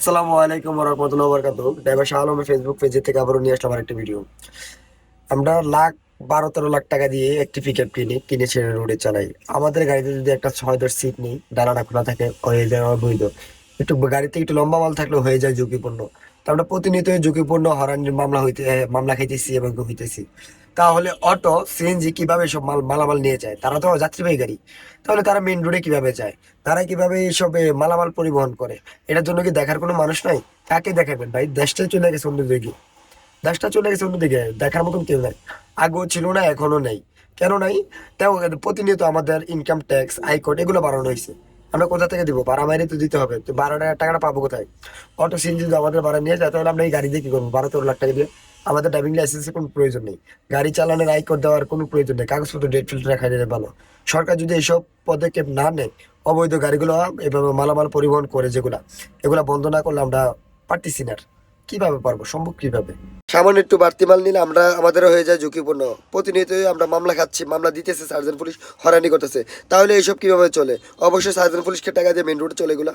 আসসালামু আলাইকুম রহমতুল্লাহ বরকাত। ড্রাইভার শাহ আলমের ফেসবুক পেজে থেকে আবারও নিয়ে আসলাম আরেকটি ভিডিও। আমরা 12-13 লাখ টাকা দিয়ে একটি পিকআপ কিনে ছেড়ে রোডে চালাই। আমাদের গাড়িতে যদি একটা 6-10 সিট নেই, ডানাটা খোলা থাকে, হয়ে যায় অবৈধ। একটু গাড়িতে একটু লম্বা মাল থাকলে হয়ে যায় ঝুঁকিপূর্ণ। তো আমরা প্রতিনিয়তই ঝুঁকিপূর্ণ হয়রানির মামলা খাইতেছি এবং হইতেছি। তাহলে অটো সিএনজি কিভাবে সব মালামাল নিয়ে যায়? তারা তো যাত্রীবাহী গাড়ি, তাহলে তারা মেইন রোডে কিভাবে যায়? তারা কিভাবে এইসব মালামাল পরিবহন করে? এটার জন্য কি দেখার কোনো মানুষ নাই? কাকে দেখাবেন ভাই? দেশটাই চলে গেছে অন্যদিকে। দেশটা চলে গেছে অন্যদিকে, দেখার মতন কেউ নাই। আগেও ছিল না, এখনো নাই। কেন নাই? তাও প্রতিনিয়ত আমাদের ইনকাম ট্যাক্স, আয়কর এগুলো বাড়ানো হয়েছে। আমরা কোথা থেকে দিব? ভাড়া মাইরে তো দিতে হবে, তো ভাড়া টাকাটা পাবো কোথায়? অটো সিএনজি যদি আমাদের ভাড়া নিয়ে যায়, তাহলে আমরা এই গাড়ি দিয়ে কি করবো? 12-13 লাখ টাকা দিয়ে আমাদের ড্রাইভিং লাইসেন্সের কোনো প্রয়োজন নেই। গাড়ি চালানোর আয়কর দেওয়ার কোনো প্রয়োজন নেই, কাগজপত্র ডেট ফিল্টার রাখা যায় ভালো। সরকার যদি এইসব পদক্ষেপ না নেয়, অবৈধ গাড়িগুলো এভাবে মালামাল পরিবহন করে যেগুলা, এগুলা বন্ধ না করলে আমরা পারতেছি না আর। কিভাবে পারবো? সম্ভব কিভাবে? সামান্য একটু বাড়তি মাল নিলে আমরা আমাদেরও হয়ে যায় ঝুঁকিপূর্ণ। প্রতিনিয়তই আমরা মামলা খাচ্ছি, মামলা দিতেছে সার্জন পুলিশ, হয়রানি করতেছে। তাহলে এইসব কিভাবে চলে? অবশ্যই সার্জন পুলিশকে টাকা দিয়ে মেন রোডে চলে এগুলা।